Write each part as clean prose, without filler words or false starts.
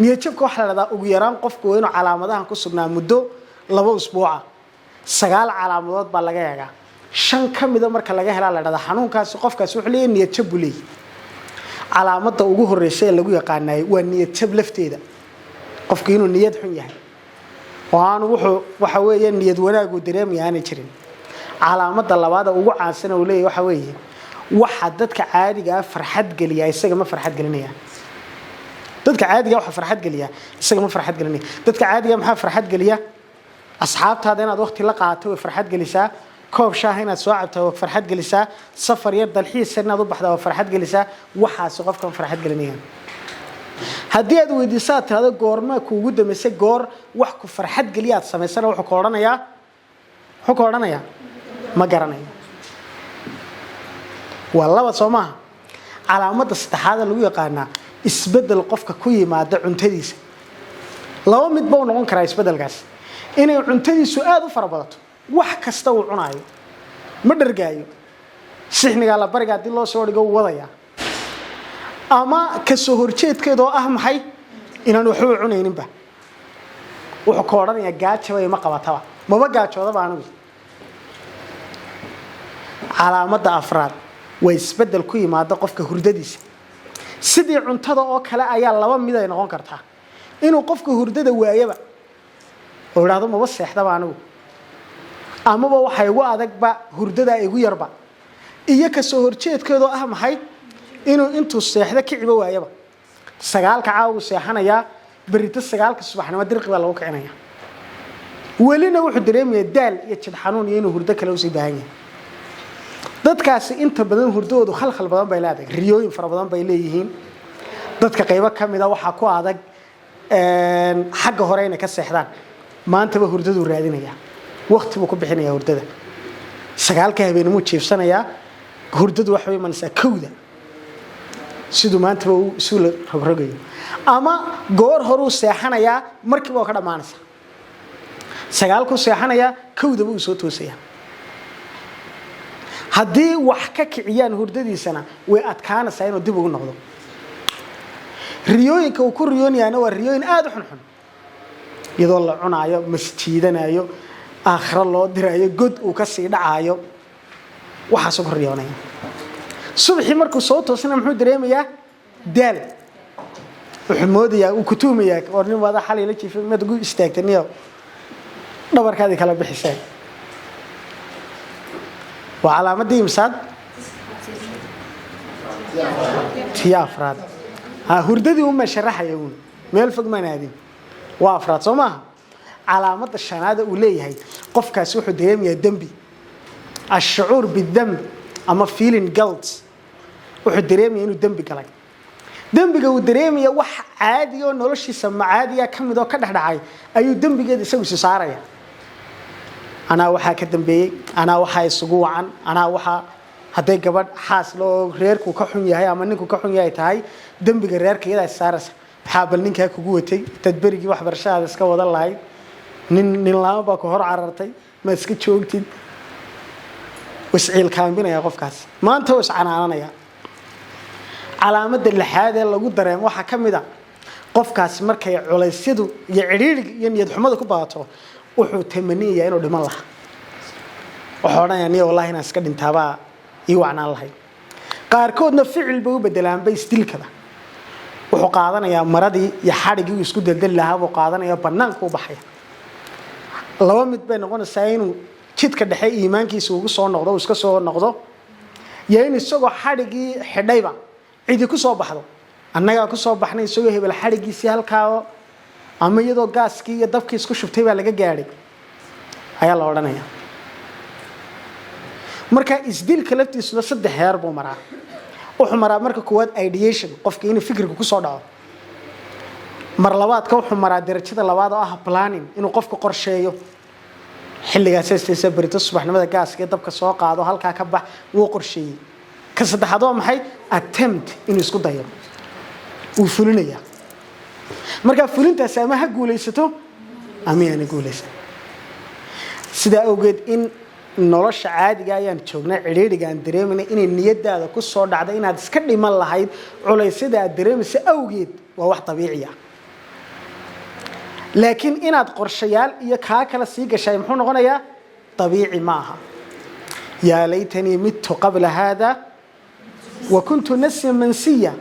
niyad jabka waxa la dhahdaa ugu yaraan qofku waa inuu calaamadahan ku sugnaa muddo 2 usbuuc 9 calaamadood baa laga yagaa 5 kamida marka laga helaa la dhahdaa xanuunkaasi qofkaasi wuxuu leeyahay niyad jab bulay calaamada ugu horeysa ee lagu yaqaanay waa niyad jab lafteeda qofku inuu niyad xun yahay waan waxa weeye niyad wanaag uu dareemayaa jirin calaamada labaad ugu caansan oo leeyahay waxa weeye waxa dadka caadiga ah farxad galiya isaga ma farxad galinaya dadka caadiga waxa farxad galiya isaga ma farxad galinaya dadka caadiga maxaa farxad galiya asxaabtaada inaad waqti la qaato way farxad galisaa koob shaah inaad soo cabto way farxad galisaa safar yar dalxiis inaad u baxdo way farxad galisaa waxaas qofkan farxad galinaya haddii aad weydiisaa tirada goorma kuugu dambeysay goor wax ku farxad galiya aad sameysana wuxuu ka oranayaa ma garanayo والله سوما علامة استحاضة اللي يقعنا إسبدل قفك كوي ما ده عنتديس لو متبون نقول كرا إسبدل جالس إنه عنتديس سؤال فربضت وح كستوى عناي مدر جايو سحني على برجع دي الله سوى جو وضيع أما كسهورتشيت كده أهم حي إنه نحول عنين به وحكورنا يا جات شوي ما قبضتها ما بقى شو طبعا علامة أفراد ويسبدل كوي ما ده قفك هردديس سيدي عنتدا أو كلا أيا لوا ميدا ينقون كرتها إنه قفك هردده ويايبا وهذا ما بس يحتوى عنه أما بوا حيوا هذاك با هردده يجو يربع إياك سهرتشيت كده أهم حي إنه أنتوا السياحة كعبة ويايبا سجال كعاو سياحنا يا بريت السجال كسبحنا ما درق ولا وقعنا يا ولينا واحد دريم يدال يتشد حنون ينو هردك لو سيبهاني dadkaasi inta badan hurdoodu khalkhal badan bay leedahay riyooyin fara badan bay leeyihiin dadka qaybo kamida waxa ku adag xagga hore inay ka seexdaan maanta ba hurdadu raadinaya waqti buu ku bixinaya hurdada sagaalka habeenimo jiifsanaya hurdadu wax way mansa kowda sidoo maanta uu suul rogrogayo ama goor hore uu seexanaya markii uu ka dhamaanaysa sagaalku seexanaya kowda uu soo toosaya haddii wax ka kiciyaan hurdadiisana way adkaanaysaa inuu dib ugu noqdo riyooyinka uu ku riyoonayana waa riyooyin aad u xunxun iyadoo la cunaayo masjiidanayo aakhira loo dirayo god uu ka sii dhacayo waxaas ku riyoonaya subaxii markuu soo toosana muxuu dareemayaa daal wuxuu moodayaa uu ku tuumayaa oo nin wada xalay la jiifay mid ugu istaagtaniyo dhabarkaadii kala bixisay وعلامة دي مساد هي أفراد هرددي هم شرحة يقول ما يلفق من هذه وأفراد سماها علامة الشنادة وليه هي قف كاسوح ديم يدمبي الشعور بالذنب أما feeling guilt وحد دريم إنه دمبي كلاك دمبي جو دريم يا وح عادي ونورش يسمع عادي يا كم ده كده دعاي أيو دمبي جد يسوي سعره أنا وحى كدنبي أنا وحى السجوعان أنا وحى هذا جبر حاصله غيرك وكحون يهاي أمانك وكحون يهاي تاي دنبي غير كذا السارس حابل نك هيك قوتي تدبري واحد برشاد اسكا وضل هاي نلا باكو عررتي ما اسكت شوقتي وسعيل كان بينا يا قفكاس ما أنت وسعنا أنا يا علامة اللحادة اللي قد درهم وحى كم ده قفكاس مركي على السدو يعرير يد حمد كباته wuxuu tamaniyaa inuu dhiman lahaa wuxuu oranayaa wallahi inaan iska dhintaaba ii wacnaan lahay qaarkoodna ficil buu bedelaan bay istilkada wuxuu qaadanayaa maradii iyo xadhigii uu isku daldal lahaa buu qaadanayaa banaanka u baxaya laba mid bay noqonaysaa inuu jidka dhexe iimaankiisa ugu soo noqdo iska soo noqdo yaa in isagoo xadhigii xidhayba cidi ku soo baxdo annaga ku soo baxnay isagoo hebel xadhigiisii halkaa ama iyadoo gaaskii iyo dabkii isku shubtay baa laga gaaray ayaa la oranayaa marka isdilka laftiisuna saddex heer buu maraa wuxuu maraa marka koowaad ideation qofka inuu fikirku ku soo dhaco mar labaadka wuxuu maraa darajada labaad oo ah planning inuu qofku qorsheeyo xilligaas heestaysa barito subaxnimada gaaska iyo dabka soo qaado halkaa ka bax wuu qorsheeyay ka saddexaad waa maxay attempt inuu isku dayo uu fulinayaa marka fulintaas ama ha guulaysato ama aan guulaysan sida awgeed in nolosha caadiga ayaan joognaa ciriiriga aan dareemayna inay niyadaada ku soo dhacdo inaad iska dhiman lahayd culaysyada aad dareemayso awgeed waa wax dabiici ah laakiin inaad qorshayaal iyo kaa kala sii gashay muxuu noqonayaa طبيعي maaha يا ليتني مت قبل هذا وكنت نسيا منسيا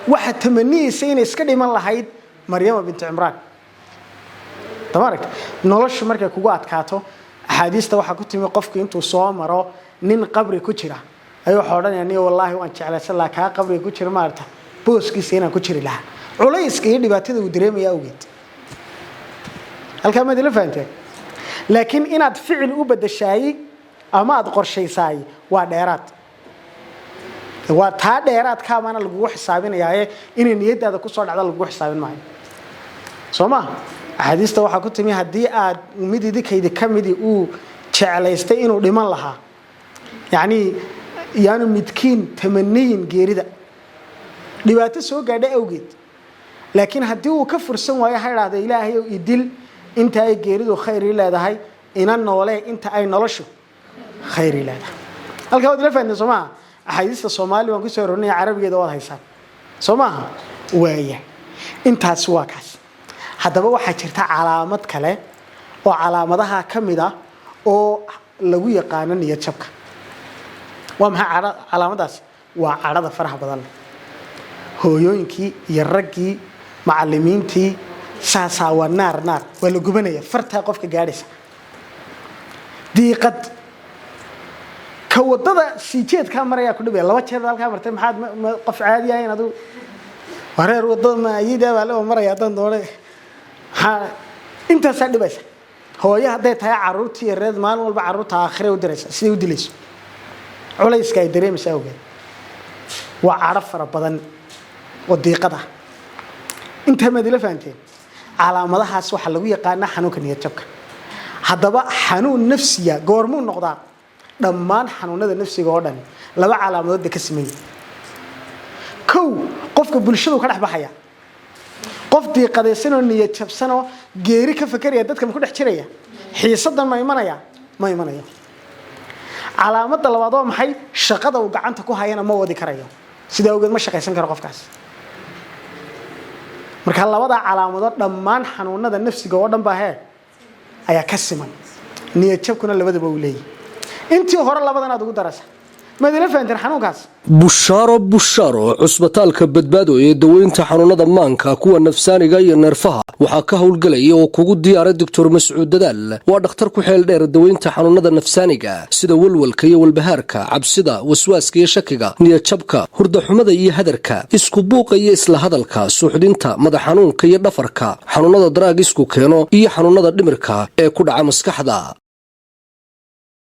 واحد تمنيه سين iska dhiman lahayd Maryama bint Imran tabarak noloshu markay kugu adkaato axaadiista waxa ku timi qofku intuu soo maro nin qabri ku jira ayuu xoodhanayay wallahi waan jeclaysan la ka qabri ku jira maarta booskiisa inaan ku jiri lahaa culayska iyo dhibaatada uu dareemaya awgeed halka ma dila faantay laakiin inaad ficil u badashay ama aad qorshaysay waa dheeraad waa taa dheeraad ka maana lagu xisaabinayaa in niyadaada ku soo dhacdo lagu xisaabin maayo sooma axaadiista waxa ku timi hadii aad mididikayda kamidi uu jeclaystay inuu dhiman lahaa yaani midkiin tamaniyin geerida dhibaato soo gaadhay awgeed laakiin hadii uu ka fursan waayo hayraado ilaahay oo idil inta ay geeridu khayr leedahay ina noole inta ay noloshu khayr leedahay halka wad la fahanteen Soomaa axaadiista Soomaali waan ku soo roonay Carabigeeda wad haysan Soomaa waaya intaas waa kaas hadaba waxa jirta calaamad kale oo calaamadaha kamida oo lagu yaqaan niyad jabka waa maxay calaamadaas waa carada faraha badan hooyooyinkii iyo raggii macallimiintii saasa waa naar waa la gubanaya farta qofka gaadhaysa diiqad ka wadada sijeedka maraya ku dhibay laba jeer halka martay maxaad qof caadi ah inaad wareer wadada ma ayida wala maraya dan doonay inta sadhibaysa hooyo haday tahay caruurtii reed maalin walba caruurta aakhire u diraysa sidii u dilayso culayska ay dareemaysaa awgeed waa caraf fara badan oo diiqada inta ma dila faanteen calaamadahaas waxa lagu yaqaan xanuunka niyad jabka hadaba xanuun nafsiya goormuu noqdaa dhammaan xanuunada nafsiga oo dhan laba calaamadood ka sameeyay kow qofka bulshadu ka dhaxbaxaya qof diiqadaysan oo niyad jabsan oo geeri ka fakaraya dadka ku dhex jiraya xiisadan ma imanaya calaamada labaad waa maxay shaqada uu gacanta ku hayana ma wadi karayo sida awgeed ma shaqaysan karo qofkaas marka labada calaamadood dhammaan xanuunada nafsiga oo dhan baa ayaa ka siman niyad jabkuna labadaba uu leeyahay intii hore labadan aad ugu darasa madina faantan xanuunkaas bushaaro cusbitaalka badbaado ee daweynta xanuunada maanka kuwa nafsaaniga iyo neerfaha waxa ka howlgalaya oo kugu diyaaray Dr. Mas'uud Dadaal waa dhakhtar ku xeel dheer daweynta xanuunada nafsaaniga sida walwalka iyo walbahaarka cabsida waswaaska iyo shakiga niyad jabka hurdo xumada iyo hadarka isku buuqa iyo isla hadalka suuxdinta madax xanuunka iyo dhafarka xanuunada daraagisku keeno iyo xanuunada dhimirka ee ku dhaca maskaxda